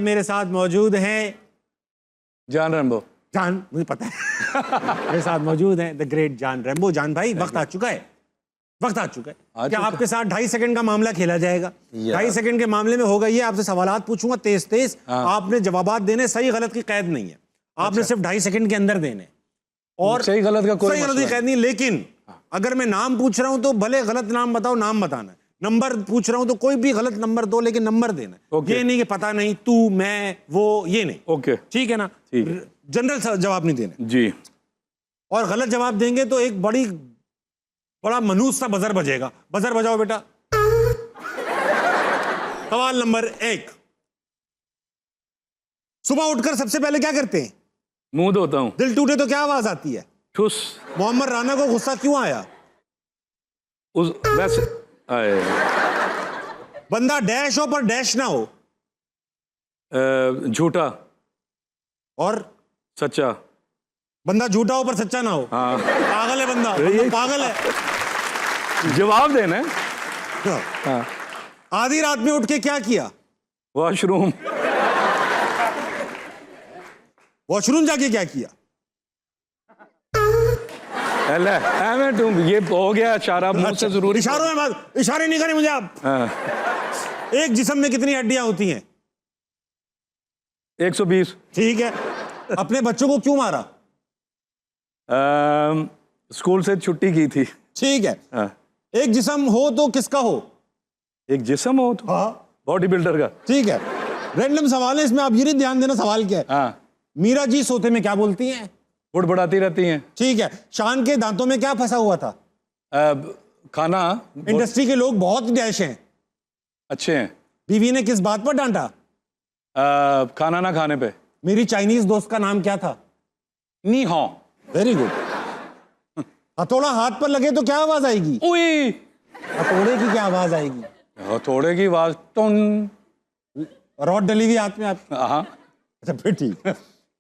मेरे साथ मौजूद हैं जान रेम्बो। जान, मुझे पता है मेरे साथ मौजूद हैं द ग्रेट जान रेम्बो। जान भाई, वक्त आ चुका है, वक्त आ चुका है। क्या आपके साथ 2.5 सेकंड का मामला खेला जाएगा? 2.5 सेकंड के मामले में होगा ये, आपसे सवालात पूछूंगा तेज तेज, आपने जवाबात देने, सही गलत की कैद नहीं है, आपने सिर्फ 2.5 सेकंड के अंदर देने, और सही गलत का कोई सही गलत की कैद नहीं। लेकिन अगर मैं नाम पूछ रहा हूं तो भले गलत नाम बताओ, नाम बताना है। नंबर पूछ रहा हूं तो कोई भी गलत नंबर दो, लेकिन नंबर देना है। ये नहीं कि पता नहीं, तू, मैं, वो, ये नहीं। ओके, ठीक है ना? जनरल जवाब नहीं देने जी। और गलत जवाब देंगे तो एक बड़ा मनूस सा बजर बजेगा। बजर बजाओ बेटा। सवाल नंबर 1, सुबह उठकर सबसे पहले क्या करते हैं? मुंह धोता हूं। दिल टूटे तो क्या आवाज आती है? ठुस। मोहम्मद राना को गुस्सा क्यों आया? उस वैसे आए। बंदा डैश हो पर डैश ना हो। झूठा और सच्चा। बंदा झूठा हो पर सच्चा ना हो। हाँ, पागल है बंदा पागल है। जवाब देना है। हाँ। आधी रात में उठ के क्या किया? वॉशरूम। वॉशरूम जाके क्या किया? तुम ये हो गया इशारा, मुंह से जरूर। इशारों में बात, इशारे नहीं करें मुझे आप। हाँ। एक जिस्म में कितनी हड्डियां होती हैं? 120। ठीक है। अपने बच्चों को क्यों मारा? स्कूल से छुट्टी की थी। ठीक है। हाँ। एक जिस्म हो तो किसका हो? एक जिस्म हो तो हाँ, बॉडी बिल्डर का। ठीक है। रैंडम सवाल है, इसमें आप ये नहीं ध्यान देना सवाल क्या है। हाँ। मीरा जी सोते में क्या बोलती हैं? बुड़बुड़ाती रहती हैं। ठीक है। शान के दांतों में क्या फंसा हुआ था? खाना। इंडस्ट्री के लोग बहुत डैश हैं। अच्छे हैं। बीवी ने किस बात पर डांटा? खाना ना खाने पे। मेरी चाइनीज दोस्त का नाम क्या था? नी हो। Very good. हथौड़ा हाथ पर लगे तो क्या आवाज आएगी? उई। हथौड़े की क्या आवाज आएगी? हथौड़े की आवाज टन। रॉड डली हुई हाथ में आप? हाँ। अच्छा फिर ठीक।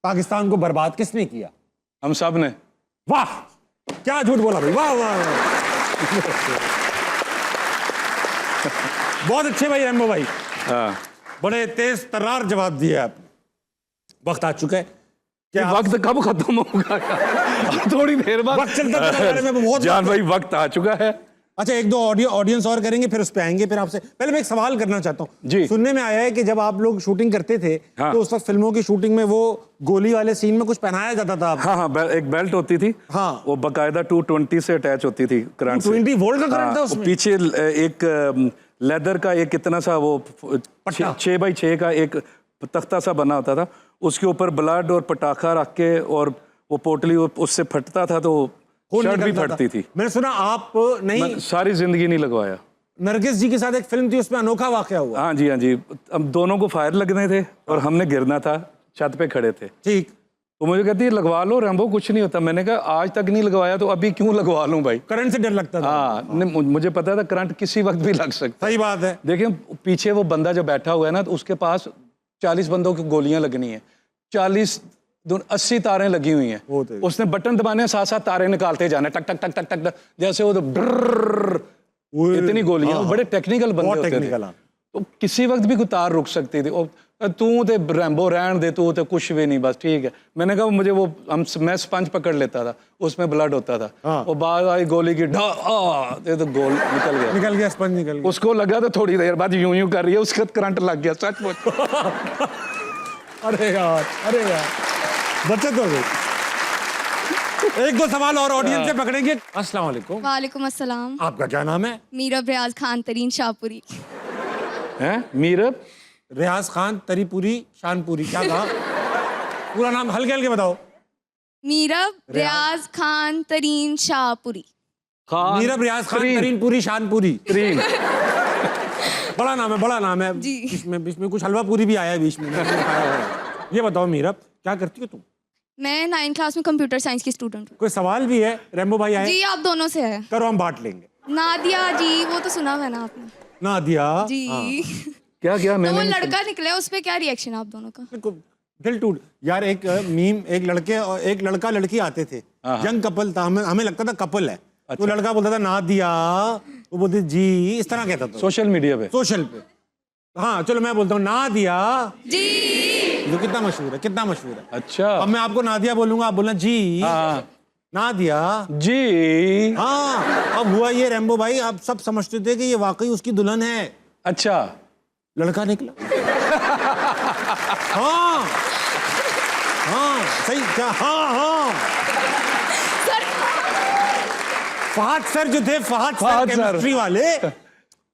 पाकिस्तान को बर्बाद किसने किया? हम सब ने। वाह, क्या झूठ बोला भाई, वाह वाह, वाह। बहुत अच्छे भाई रेम्बो भाई। हाँ। बड़े तेज तर्रार जवाब दिए आप। वक्त आ चुका है। क्या वक्त कब खत्म होगा? थोड़ी देर बाद वक्त चलता है बहुत। जान भाई, वक्त आ चुका है। अच्छा, एक दो ऑडियंस और करेंगे, फिर उस पे आएंगे। फिर आपसे पहले मैं एक सवाल करना चाहता हूँ जी। सुनने में आया है कि जब आप लोग शूटिंग करते थे, हाँ। तो उस वक्त फिल्मों की शूटिंग में वो गोली वाले सीन में कुछ पहनाया जाता था। हाँ हाँ, एक बेल्ट होती थी। हाँ। वो बकायदा 220 से अटैच होती थी करंट से। 20 वोल्ट का करंट था हाँ, उसमें। पीछे एक लेदर का एक कितना सा वो 6x6 का एक तख्ता सा बना होता था, उसके ऊपर ब्लड और पटाखा रख के, और वो पोटली उससे फटता था तो शर्ट भी फटती थी। मैंने सुना आप नहीं, सारी जिंदगी नहीं लगवाया। नरगिस जी के साथ एक फिल्म थी, उसमें अनोखा वाकया हुआ। हाँ जी, हाँ जी। हम दोनों को फायर लगने थे और हमने गिरना था, छत पे खड़े थे। ठीक। तो मुझे कहती है लगवा लो रेम्बो, कुछ नहीं होता। मैंने कहा आज तक नहीं लगवाया तो अभी क्यों लगवा लूं भाई? करंट से डर लगता था। हाँ, मुझे पता था करंट किसी वक्त भी लग सकता है। सही बात है। देखिए पीछे वो बंदा जो बैठा हुआ है ना, तो उसके पास 40 बंदों की गोलियां लगनी है। 80 तारें लगी हुई हैं। उसने बटन दबाने, साथ साथ तारें निकालते जाना, टक टक टक टक टक टक, जैसे वो इतनी गोलियां। बड़े टेक्निकल बंदे होते थे, तो किसी वक्त भी कोई तार रुक सकती थी। तू ते रेम्बो रहन दे, तू तो कुछ भी नहीं, बस ठीक है। मैंने कहा मुझे वो मैं स्पंज पकड़ लेता था, उसमें ब्लड होता था। वो बाद आई गोली की ढा, तो गोल निकल गया, स्पंज निकल गया। उसको लगा तो थोड़ी देर बाद यूं यूं कर रही है, उसका करंट लग गया। सच मुच। अरे यार, अरे यार, बचत हो गई। एक दो सवाल और ऑडियंस से पकड़ेंगे। अस्सलाम वालेकुम। वालेकुम अस्सलाम। आपका क्या नाम है? मीरा रियाज खान तरीन शाहपुरी। हैं? मीरब रियाज खान तरीपुरी शानपुरी, क्या कहा? पूरा नाम हल्के हल्के बताओ। मीरा रियाज खान तरीन शाहपुरी। मीरब रियाज खान तरीनपुरी शानपुरी। तरीन। बड़ा नाम है, बड़ा नाम है जी। बीच में कुछ हलवा पूरी भी आया है बीच में। ये बताओ मीरब, क्या करती हो तुम? मैं 9th क्लास में कंप्यूटर साइंस की स्टूडेंट हूँ। कोई सवाल भी है? रेम्बो भाई आए? जी, आप दोनों से है। करो, हम बांट लेंगे। नादिया जी, वो तो सुना है ना आपने? नादिया जी। क्या तो मैंने वो लड़का निकला, उस पे क्या रिएक्शन आप दोनों का? दिल टूट यार। एक मीम, एक लड़का लड़की आते थे, यंग कपल था, हमें लगता था कपल है। तो लड़का बोलता था नादिया, वो बोलते जी, इस तरह कहता था सोशल मीडिया पे, सोशल पे। हाँ चलो मैं बोलता हूँ नादिया जी। जो कितना मशहूर है, कितना मशहूर है। अच्छा अब मैं आपको नादिया बोलूंगा, आप बोलना जी। हाँ नादिया जी। हाँ। अब हुआ ये रैम्बो भाई, आप सब समझते थे कि ये वाकई उसकी दुल्हन है, अच्छा लड़का निकला। हाँ हाँ सही क्या, हाँ हाँ। फहद सर जो थे, Fahad Fahad sir sir. Chemistry वाले,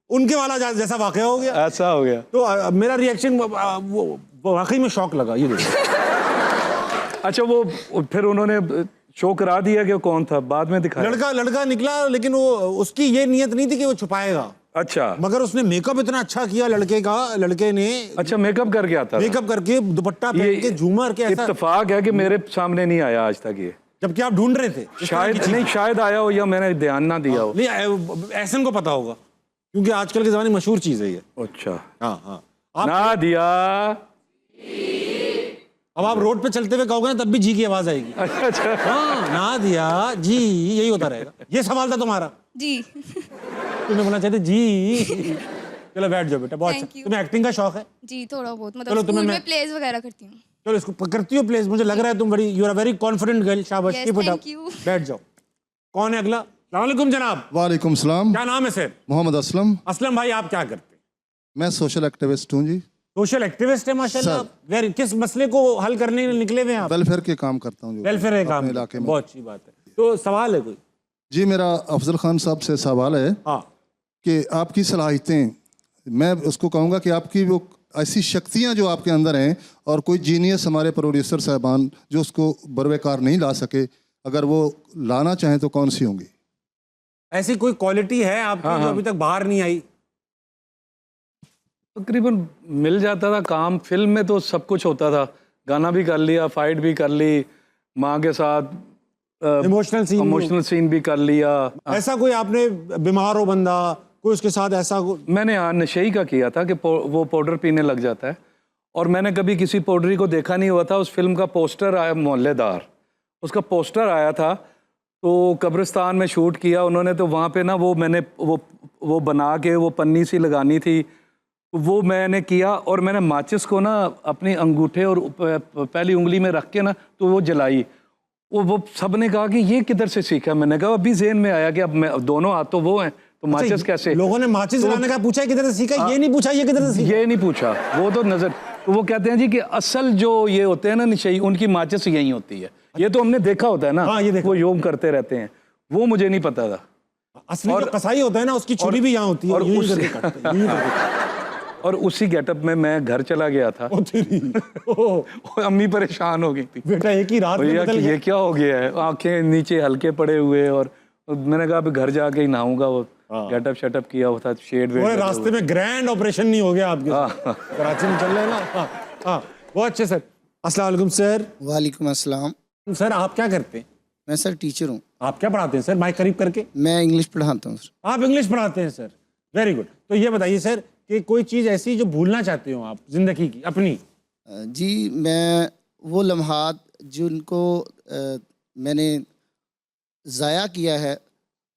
उनके वाला जैसा वाकया हो गया। ऐसा हो गया। तो मेरा रिएक्शन वो वाकई में शौक लगा, ये देखो। अच्छा वो फिर उन्होंने शो करा दिया कि वो कौन था, बाद में दिखाया? लड़का निकला, लेकिन वो उसकी ये नियत नहीं थी कि वो छुपाएगा, अच्छा मगर उसने मेकअप इतना अच्छा किया लड़के ने। अच्छा मेकअप करके आता था? मेकअप करके, दुपट्टा पहन के, झूमर के, ऐसा। इत्तेफाक है कि मेरे सामने नहीं आया आज तक ये, जबकि आप ढूंढ रहे थे। शायद नहीं, शायद आया हो या मैंने ध्यान ना दिया हो। नहीं, एहसन को पता होगा, क्योंकि आजकल के जमाने में मशहूर चीज है ये। अच्छा हाँ हाँ। आप ना दिया। अब आप रोड पे चलते हुए कहोगे ना, तब भी जी की आवाज आएगी। अच्छा हाँ, ना दिया जी, यही होता रहेगा। ये सवाल था तुम्हारा, जी। तुम्हें बोलना चाहते जी। चलो बैठ जाओ बेटा, बहुत Thank अच्छा। you. तुम्हें एक्टिंग का शौक है? जी थोड़ा बहुत, चलो, मतलब तुम्हें स्कूल मैं- में प्लेज वगैरह करती हूँ। चलो इसको करती हो प्लेस, मुझे लग रहा है तुम बड़ी, you are very confident girl, शाबाश, Yes, keep it up. thank you. बैठ जाओ। कौन है अगला? अस्सलाम वालेकुम जनाब, वालेकुम सलाम। क्या नाम है सर? मोहम्मद असलम। असलम भाई, आप क्या करते हैं? मैं सोशल एक्टिविस्ट हूँ जी। सोशल एक्टिविस्ट है माशाल्लाह। वेरी, किस मसले को हल करने निकले हुए हैं आप? वेलफेयर के काम करता हूँ। वेलफेयर का काम, इलाके में। बहुत अच्छी बात है। तो सवाल है कोई? जी मेरा अफजल खान साहब से सवाल है हाँ। कि आपकी सलाहियतें, मैं उसको कहूँगा कि आपकी वो ऐसी शक्तियाँ जो आपके अंदर हैं, और कोई जीनियस हमारे प्रोड्यूसर साहबान जो उसको बरवेकार नहीं ला सके, अगर वो लाना चाहें तो कौन सी होंगी? ऐसी कोई क्वालिटी है आपकी जो अभी तक बाहर नहीं आई? तकरीबन मिल जाता था काम। फिल्म में तो सब कुछ होता था, गाना भी कर लिया, फाइट भी कर ली, माँ के साथ इमोशनल सीन भी कर लिया। ऐसा कोई आपने, बीमार हो बंदा, कोई उसके साथ ऐसा मैंने नशेई का किया था कि वो पाउडर पीने लग जाता है, और मैंने कभी किसी पाउडरी को देखा नहीं हुआ था। उस फिल्म का पोस्टर आया, मोहल्लेदार, उसका पोस्टर आया था, तो कब्रिस्तान में शूट किया उन्होंने। तो वहाँ पे ना वो मैंने वो बना के वो पन्नी सी लगानी थी, वो मैंने किया, और मैंने माचिस को ना अपने अंगूठे और पहली उंगली में रख के ना तो वो जलाई। वो सब ने कहा कि ये किधर से सीखा? मैंने कहा अभी ज़हन में आया कि अब मैं दोनों हाथ तो वो हैं, तो माचिस कैसे? लोगों ने माचिस जलाने का पूछा है किधर से सीखा, ये नहीं पूछा ये किधर से सीखा। ये नहीं पूछा, वो तो नजर। तो वो कहते हैं जी कि असल जो ये होते हैं ना नशेई, उनकी माचिस यही होती है। ये तो हमने देखा होता है ना। हाँ, ये देखा। वो योग करते रहते हैं, वो मुझे नहीं पता था। असली जो कसाई होता है ना, उसकी छुरी भी यहाँ होती है, और यूं ही उस- करके काटते हैं, यूं ही करके। और उसी गेटअप में मैं घर चला गया था। ओ तेरी, ओ, अम्मी परेशान हो गई थी, बेटा एक ही रात में भैया बदल कि गया। ये क्या हो गया है, आंखें नीचे हल्के पड़े हुए। और मैंने कहा अभी घर जाके ही नहाऊंगा। वो गेटअप शेटअप किया हुआ था, शेड वेड पूरे लगे रास्ते हुए। में ग्रैंड ऑपरेशन नहीं हो गया आपके साथ? कराची में चल रहे हैं ना। हाँ हाँ, बहुत अच्छे सर। अस्सलाम वालेकुम सर। वालेकुम अस्सलाम। सर आप क्या करते हैं? मैं सर टीचर हूँ। आप क्या पढ़ाते हैं सर, माइक करीब करके? मैं इंग्लिश पढ़ाता हूँ सर। आप इंग्लिश पढ़ाते हैं सर, वेरी गुड। तो ये बताइए सर कि कोई चीज़ ऐसी जो भूलना चाहते हो आप जिंदगी की अपनी? जी मैं वो लम्हात जिनको मैंने ज़ाया किया है,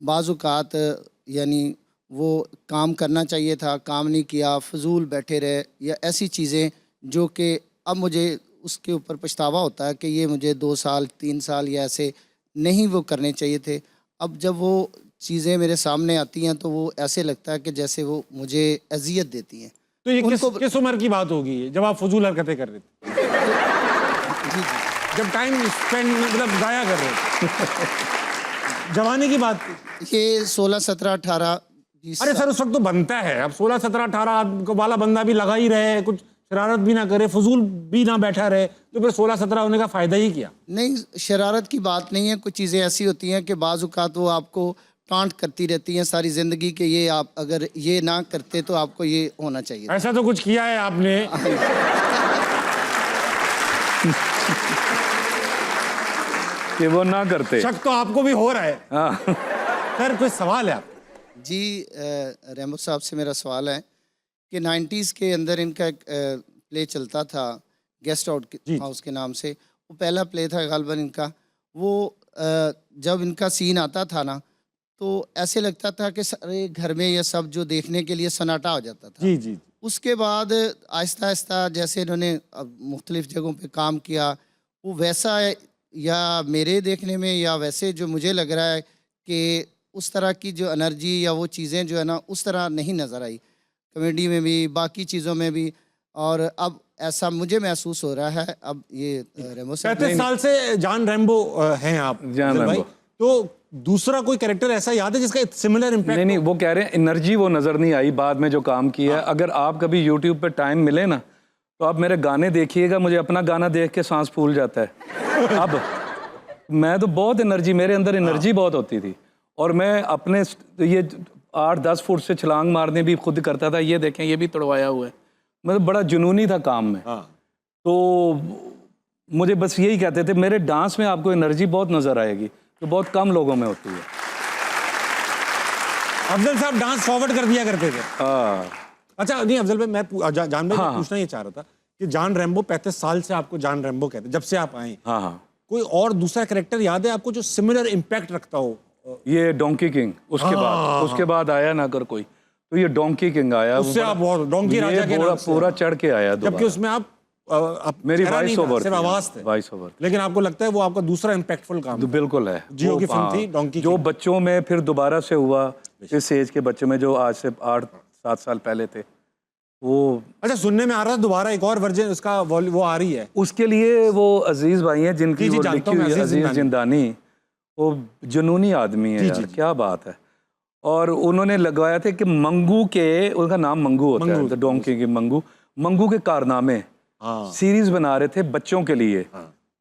बाज़ औक़ात यानी वो काम करना चाहिए था, काम नहीं किया, फजूल बैठे रहे, या ऐसी चीज़ें जो कि अब मुझे उसके ऊपर पछतावा होता है कि ये मुझे 2 साल 3 साल या ऐसे नहीं वो करने चाहिए थे। अब जब वो चीज़ें मेरे सामने आती हैं तो वो ऐसे लगता है कि जैसे वो मुझे अजियत देती हैं। तो ये उनको- किस उम्र की बात होगी जब आप फजूल हरकतें कर रहे थे? जी जी जब टाइम स्पेंड मतलब जाया कर रहे थे? जवानी की बात थी। ये 16, 17, 18, 20 अरे सर उस वक्त तो बनता है, अब 16, 17, 18 को वाला बंदा भी लगा ही रहे, कुछ शरारत भी ना करे, फजूल भी ना बैठा रहे, तो फिर 16, 17 होने का फायदा ही क्या? नहीं, शरारत की बात नहीं है। कुछ चीज़ें ऐसी होती हैं कि बाज़ औक़ात वो आपको टांट करती रहती हैं सारी ज़िंदगी कि ये आप अगर ये ना करते तो आपको ये होना चाहिए। ऐसा तो कुछ किया है आपने? कि वो ना करते। शक तो आपको भी हो रहा है। हाँ। सर कोई सवाल है आप? जी रैम्बो साहब से मेरा सवाल है कि 90s के अंदर इनका एक प्ले चलता था गेस्ट आउट हाउस के नाम से। वो पहला प्ले था गालिबन इनका। वो जब इनका सीन आता था ना तो ऐसे लगता था कि सारे घर में ये सब जो देखने के लिए सन्नाटा हो जाता था। जी जी। उसके बाद आहिस्ता आहिस्ता जैसे इन्होंने मुख्तलिफ़ जगहों पे काम किया, वो वैसा है या मेरे देखने में या वैसे जो मुझे लग रहा है कि उस तरह की जो एनर्जी या वो चीज़ें जो है ना उस तरह नहीं नज़र आई कॉमेडी में भी, बाकी चीज़ों में भी। और अब ऐसा मुझे महसूस हो रहा है अब ये रेमो साहब 35 साल से जॉन रैम्बो हैं आप जॉन अफजल भाई। रैम्बो। तो दूसरा कोई कैरेक्टर ऐसा याद है जिसका सिमिलर इम्पैक्ट? नहीं, वो कह रहे हैं एनर्जी वो नज़र नहीं आई बाद में जो काम किया है। अगर आप कभी यूट्यूब पे टाइम मिले ना तो आप मेरे गाने देखिएगा, मुझे अपना गाना देख के सांस फूल जाता है। अब मैं तो बहुत एनर्जी, मेरे अंदर एनर्जी बहुत होती थी और मैं अपने ये 8-10 फुट से छलांग मारने भी खुद करता था। ये देखें, ये भी तोड़वाया हुआ है। मतलब बड़ा जुनूनी था काम में। तो मुझे बस यही कहते थे मेरे डांस में आपको एनर्जी बहुत नज़र आएगी, तो बहुत कम लोगों में होती है। अफजल साहब डांस फॉरवर्ड कर दिया करते थे। हाँ, अच्छा नहीं अफजल भाई, मैं जान भाई मैं पूछना ये चाह रहा था कि जॉन रैम्बो 35 साल से आपको जॉन रैम्बो कहते हैं जब से आप आए। हाँ, कोई और दूसरा कैरेक्टर याद है आपको जो सिमिलर इम्पैक्ट रखता हो? ये डोंकी किंग उसके बाद आया ना अगर कोई, तो ये डोंकी किंग आया। उससे आप बहुत डोंकी राजा के नाम से पूरा चढ़ के आया जबकि उसमें आप मेरी चेहरा नहीं वॉइस था, ओवर सिर्फ आवाज थे। वॉइस ओवर लेकिन आपको लगता है वो आपका दूसरा इम्पैक्टफुल काम था? बिल्कुल है। जियो की फिल्म हाँ, थी डोंकी जो बच्चों में फिर दोबारा से हुआ, इस एज के बच्चों में जो आज से 8-7 साल पहले थे वो। अच्छा सुनने में आ रहा है दोबारा एक और वर्जन उसका वो आ रही है। उसके लिए वो अजीज भाई हैं जिनकी जी, वो जानता लिखी हूं मैं, हुई है, अजीज अजीज जिंदानी। वो जुनूनी आदमी है यार, क्या बात है। और उन्होंने लगवाया था कि मंगू के, उनका नाम मंगू होता है, द डोंकी की मंगू के कारनामे सीरीज बना रहे थे बच्चों के लिए।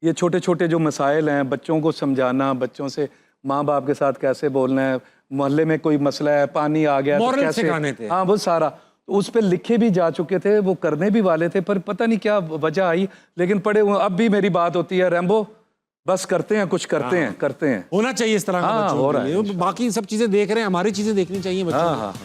ये छोटे छोटे जो मसाइल हैं, बच्चों को समझाना, बच्चों से माँ बाप के साथ कैसे बोलना है, मोहल्ले में कोई मसला है, पानी आ गया तो कैसे सिखाने थे। हाँ, वो सारा तो उस पर लिखे भी जा चुके थे, वो करने भी वाले थे, पर पता नहीं क्या वजह आई। लेकिन पढ़े अब भी मेरी बात होती है, रैम्बो बस करते हैं, कुछ करते हैं, करते हैं। होना चाहिए इस तरह का हाँ, बच्चों हो के रहा लिए। बाकी सब चीजें देख रहे हैं, हमारी चीजें देखनी चाहिए बच्चों को।